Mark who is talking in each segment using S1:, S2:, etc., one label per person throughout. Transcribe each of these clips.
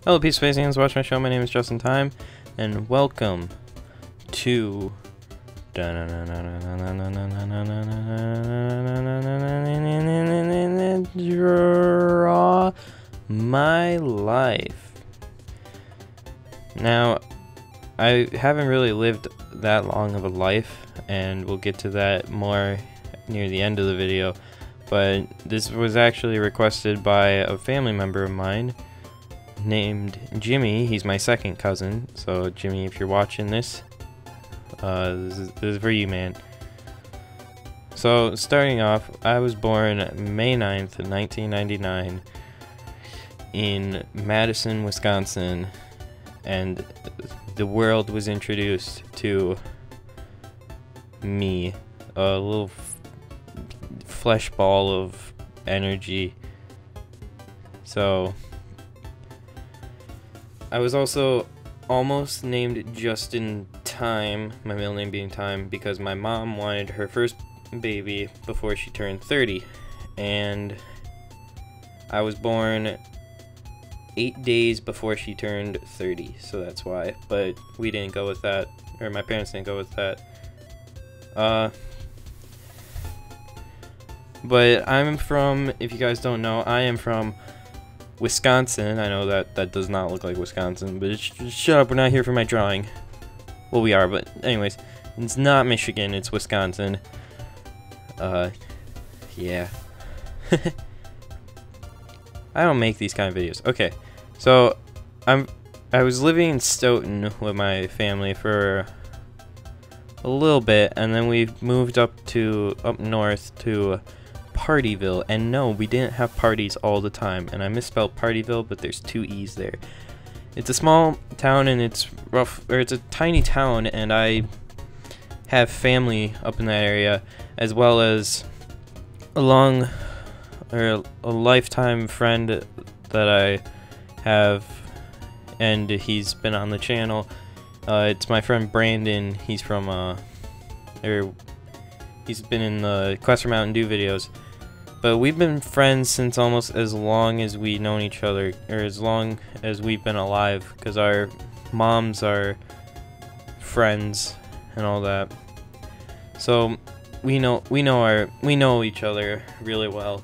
S1: Hello, Peace Space fans. Watch my show. My name is JustinTime, and welcome to Draw My Life. Now, I haven't really lived that long of a life, and we'll get to that more near the end of the video. But this was actually requested by a family member of mine named Jimmy. He's my second cousin, so Jimmy, if you're watching this, this is for you, man. So starting off, I was born May 9th, 1999 in Madison, Wisconsin, and the world was introduced to me, a little flesh ball of energy. So I was also almost named JustinTime, my middle name being Time, because my mom wanted her first baby before she turned 30, and I was born 8 days before she turned 30, so that's why. But we didn't go with that, or my parents didn't go with that. But I'm from, if you guys don't know, I am from Wisconsin. I know that does not look like Wisconsin, but shut up, we're not here for my drawing. Well, we are, but anyways, it's not Michigan, it's Wisconsin. Yeah. I don't make these kind of videos. Okay, so I was living in Stoughton with my family for a little bit, and then we moved up north to Partyville. And no, we didn't have parties all the time, and I misspelled Partyville, but there's 2 E's there. It's a small town, and it's it's a tiny town, and I have family up in that area, as well as a lifetime friend that I have, and he's been on the channel. It's my friend Brandon. He's from he's been in the Quest for Mountain Dew videos. But we've been friends since almost as long as we've known each other, or as long as we've been alive, because our moms are friends and all that. So we know each other really well.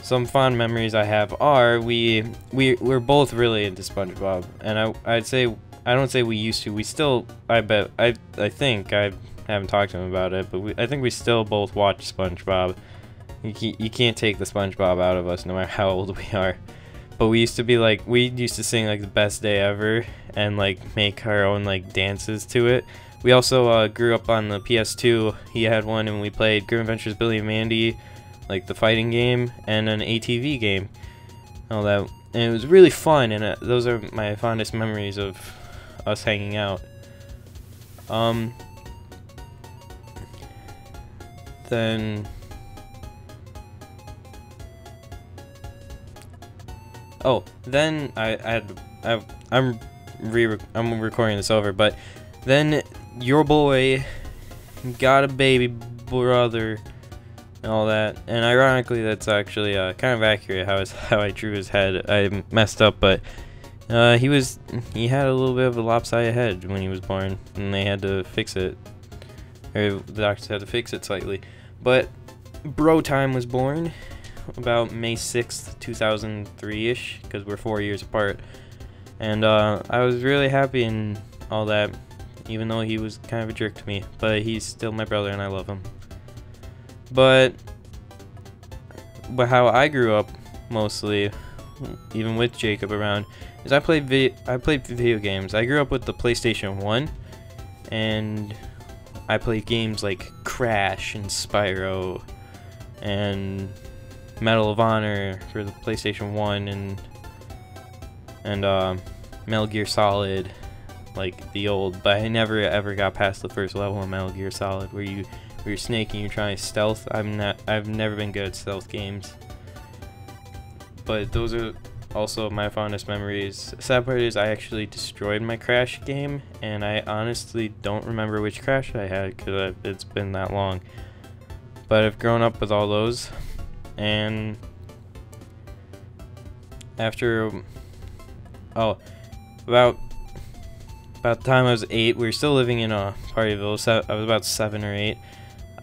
S1: Some fond memories I have are we're both really into SpongeBob, and I don't say we used to. We still, I think I haven't talked to him about it, but I think we still both watch SpongeBob. You can't take the SpongeBob out of us, no matter how old we are. But we used to sing like the best day ever, and like make our own like dances to it. We also grew up on the PS2. He had one, and we played Grim Adventures Billy and Mandy, like the fighting game, and an ATV game, all that, and it was really fun. And those are my fondest memories of us hanging out. Then I'm recording this over, but then your boy got a baby brother and all that, and ironically that's actually kind of accurate how I drew his head. I messed up, but he had a little bit of a lopsided head when he was born, and they had to fix it, or the doctors had to fix it slightly. But Bro Time was born about May 6th, 2003-ish, because we're 4 years apart, and I was really happy and all that, even though he was kind of a jerk to me, but he's still my brother and I love him. But how I grew up mostly, even with Jacob around, is I played video games. I grew up with the PlayStation 1, and I played games like Crash and Spyro and Medal of Honor for the PlayStation 1, and Metal Gear Solid, like the old, but I never ever got past the first level of Metal Gear Solid where you're Snake and you're trying to stealth. I've never been good at stealth games. But those are also my fondest memories. Sad part is I actually destroyed my Crash game, and I honestly don't remember which Crash I had because it's been that long. But I've grown up with all those, and after Oh, about the time I was 8, we were still living in Partyville. So I was about 7 or 8.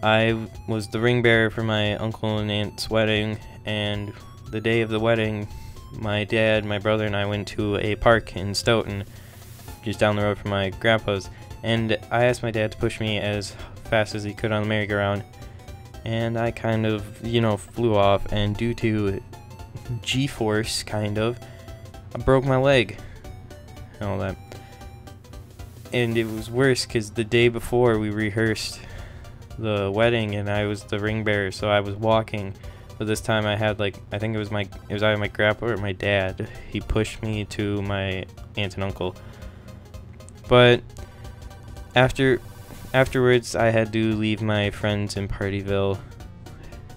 S1: I was the ring bearer for my uncle and aunt's wedding, and the day of the wedding, my dad, my brother, and I went to a park in Stoughton, just down the road from my grandpa's, and I asked my dad to push me as fast as he could on the merry-go-round, and I kind of, flew off, and due to G-force, kind of, I broke my leg and all that. And it was worse because the day before we rehearsed the wedding and I was the ring bearer, so I was walking, but this time I had I think it was either my grandpa or my dad. He pushed me to my aunt and uncle. But afterwards I had to leave my friends in Partyville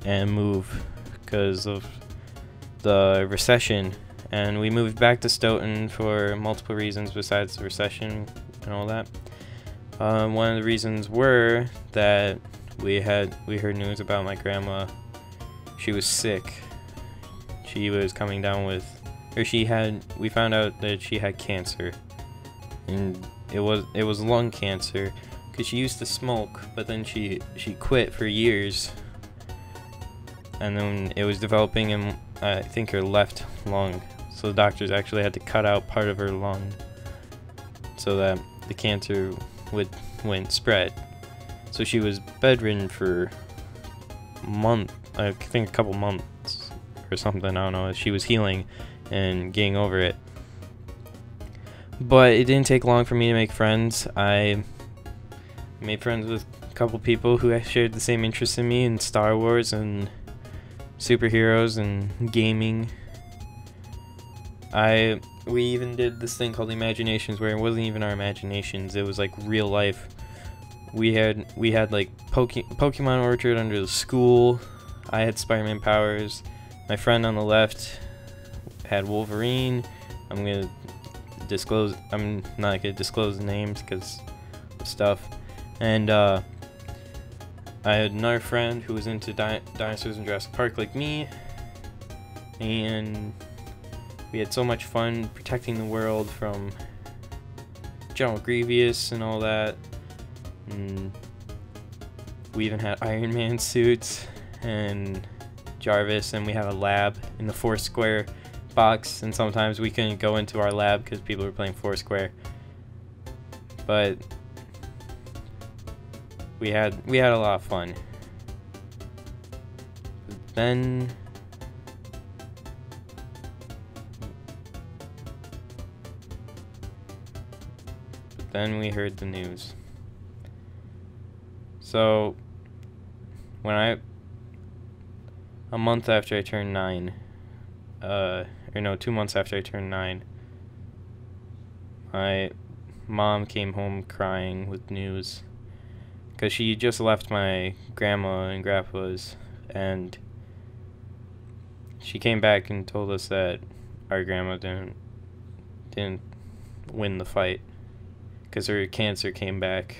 S1: and move because of the recession, and we moved back to Stoughton for multiple reasons besides the recession and all that. One of the reasons were that we heard news about my grandma. She was sick. She was coming down with, we found out that she had cancer, and it was lung cancer because she used to smoke, but then she quit for years, and then it was developing in I think her left lung, so the doctors actually had to cut out part of her lung so that the cancer wouldn't spread. So she was bedridden for I think a couple months or something, I don't know. She was healing and getting over it. But it didn't take long for me to make friends. I made friends with a couple people who shared the same interests in me in Star Wars and superheroes and gaming. We even did this thing called Imaginations, where it wasn't even our imaginations, it was like real life. We had like Pokemon Orchard under the school. I had Spider-Man powers. My friend on the left had Wolverine. I'm not gonna disclose the names because of stuff. And I had another friend who was into dinosaurs and Jurassic Park like me, and we had so much fun protecting the world from General Grievous and all that. And we even had Iron Man suits and Jarvis, and we had a lab in the Foursquare box, and sometimes we couldn't go into our lab because people were playing Foursquare. But we had a lot of fun. Then we heard the news. So a month after I turned 9, 2 months after I turned 9, my mom came home crying with news because she just left my grandma and grandpa's, and she came back and told us that our grandma didn't win the fight because her cancer came back.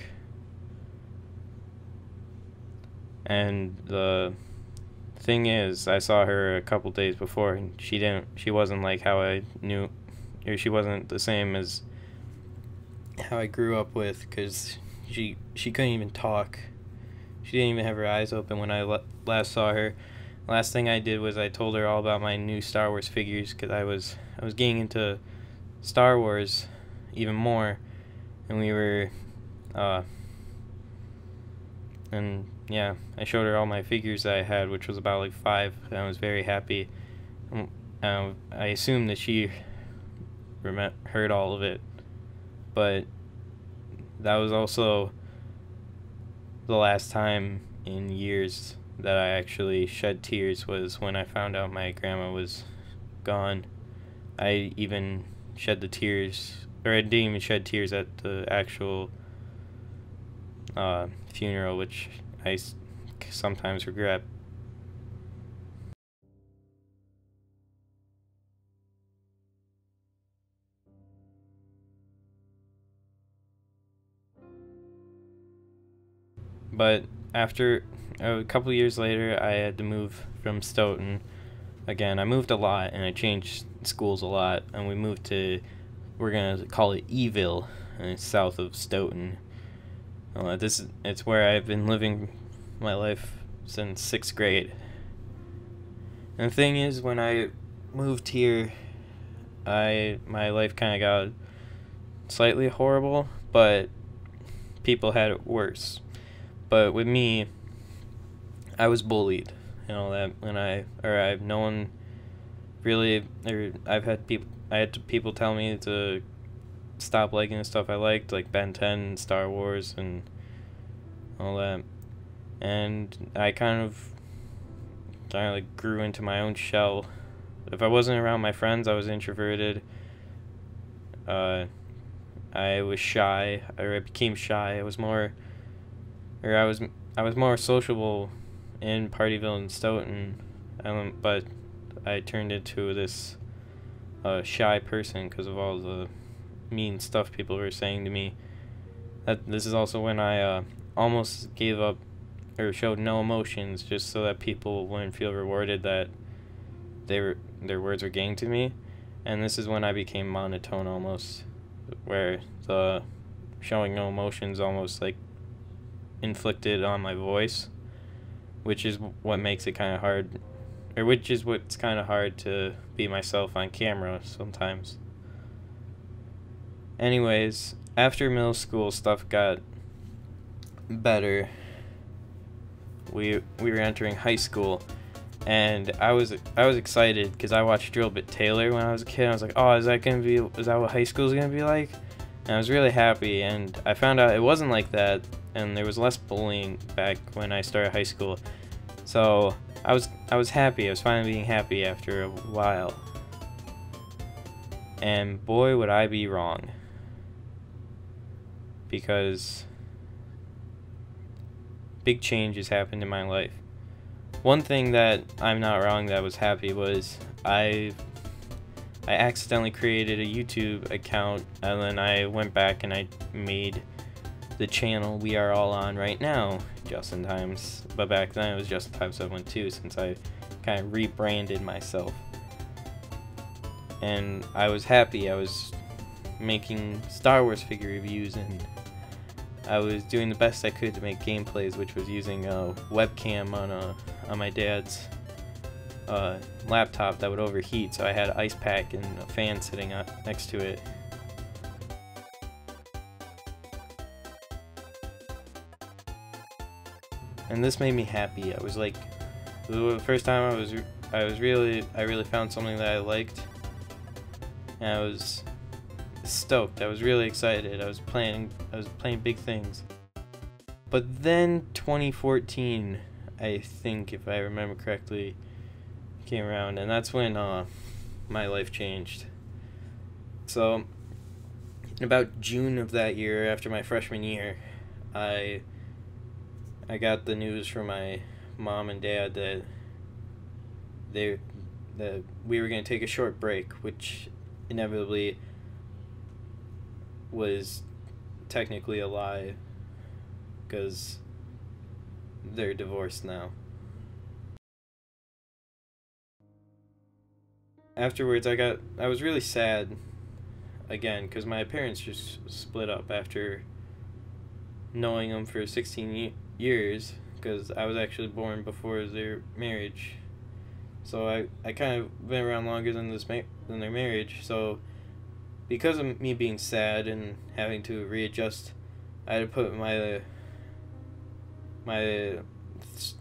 S1: And the thing is, I saw her a couple days before, and she wasn't like how I knew, or she wasn't the same as how I grew up with, because she couldn't even talk. She didn't even have her eyes open when I last saw her. Last thing I did was I told her all about my new Star Wars figures, because I was getting into Star Wars even more, and we were and yeah, I showed her all my figures that I had, which was about like 5, and I was very happy. I assumed that she heard all of it, but that was also the last time in years that I actually shed tears, was when I found out my grandma was gone. I even shed the tears, or I didn't even shed tears at the actual funeral, which I sometimes regret. But after a couple years later, I had to move from Stoughton again. I moved a lot and I changed schools a lot, and we moved to we're gonna call it Eville, and it's south of Stoughton. It's where I've been living my life since 6th grade. And the thing is, when I moved here, my life kind of got slightly horrible, but people had it worse. But with me, I was bullied. You know that I've no one really, or I had people tell me to stop liking the stuff I liked, like Ben 10 and Star Wars and all that. And I kind of like grew into my own shell. If I wasn't around my friends, I was introverted. I was shy. I became shy. I was more sociable in Partyville and Stoughton, but I turned into this shy person because of all the mean stuff people were saying to me. This is also when I almost gave up or showed no emotions just so that people wouldn't feel rewarded that their words were getting to me. And this is when I became monotone almost, where the showing no emotions almost like inflicted on my voice, which is what makes it kind of hard, or which is what's kind of hard to be myself on camera sometimes. Anyways, after middle school, stuff got better. We were entering high school, and I was excited because I watched Drill Bit Taylor when I was a kid. I was like, oh, is that what high school is gonna be like? And I was really happy, and I found out it wasn't like that, and there was less bullying back when I started high school. So I was happy. I was finally being happy after a while. And boy, would I be wrong. Because big changes happened in my life. One thing that I'm not wrong that was happy was I accidentally created a YouTube account, and then I went back and I made the channel we are all on right now, JustinTimes. But back then it was JustinTime 712, since I kind of rebranded myself. And I was happy. I was making Star Wars figure reviews, and I was doing the best I could to make gameplays, which was using a webcam on my dad's laptop that would overheat, so I had an ice pack and a fan sitting next to it. And this made me happy. I was like, the first time I really found something that I liked, and I was stoked. I was really excited. I was playing big things. But then 2014, I think, if I remember correctly, came around, and that's when my life changed. So in about June of that year, after my freshman year, I got the news from my mom and dad that we were going to take a short break, which inevitably was technically a lie, because they're divorced now. Afterwards, I was really sad again, because my parents just split up after knowing them for 16 years, because I was actually born before their marriage. So I kind of been around longer than their marriage. So because of me being sad and having to readjust, I had to put my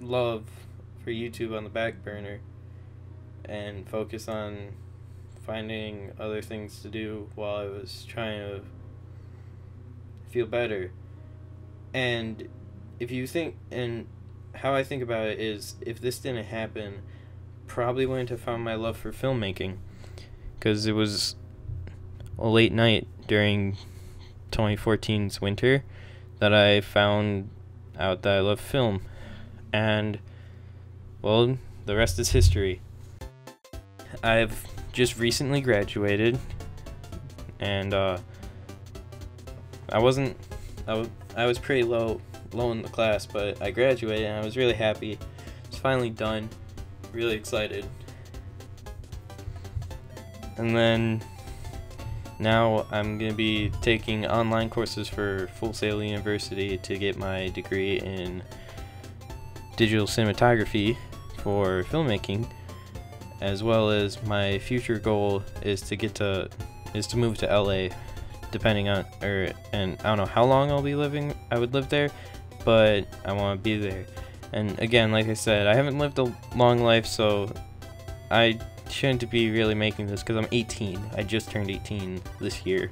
S1: love for YouTube on the back burner and focus on finding other things to do while I was trying to feel better. And if you think, and how I think about it is, if this didn't happen, probably wouldn't have found my love for filmmaking, because it was a late night during 2014's winter that I found out that I love film. And well, the rest is history. I've just recently graduated, and I was pretty low in the class, but I graduated and I was really happy. It's finally done. Really excited. And then now I'm going to be taking online courses for Full Sail University to get my degree in digital cinematography for filmmaking, as well as my future goal is to move to LA, depending on and I don't know how long I would live there, but I want to be there. And again, like I said, I haven't lived a long life, so I shouldn't be really making this because I'm 18. I just turned 18 this year.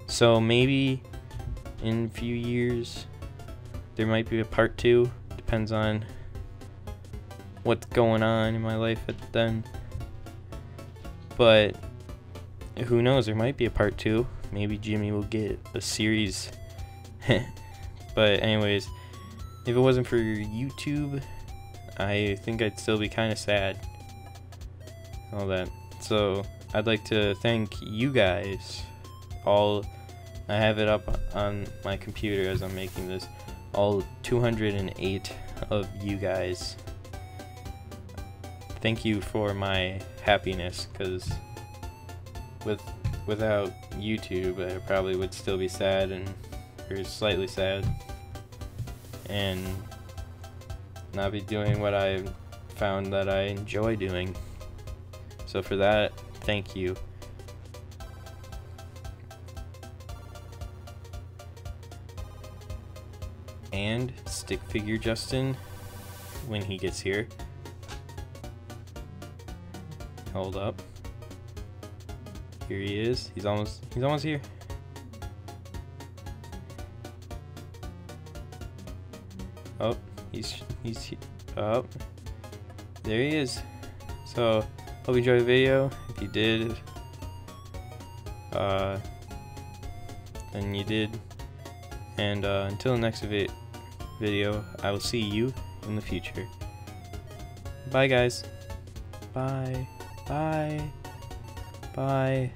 S1: So maybe in a few years there might be a part 2. Depends on what's going on in my life then. But who knows, there might be a part 2. Maybe Jimmy will get a series. But anyways, if it wasn't for YouTube, I think I'd still be kind of sad. All that. So I'd like to thank you guys all. I have it up on my computer as I'm making this. All 208 of you guys. Thank you for my happiness, because without YouTube I probably would still be sad or slightly sad and not be doing what I found that I enjoy doing. So for that, thank you. And stick figure Justin when he gets here. Hold up. Here he is. He's almost here. Oh, he's oh. There he is. So hope you enjoyed the video. If you did, then you did. And until the next video, I will see you in the future. Bye, guys. Bye. Bye. Bye.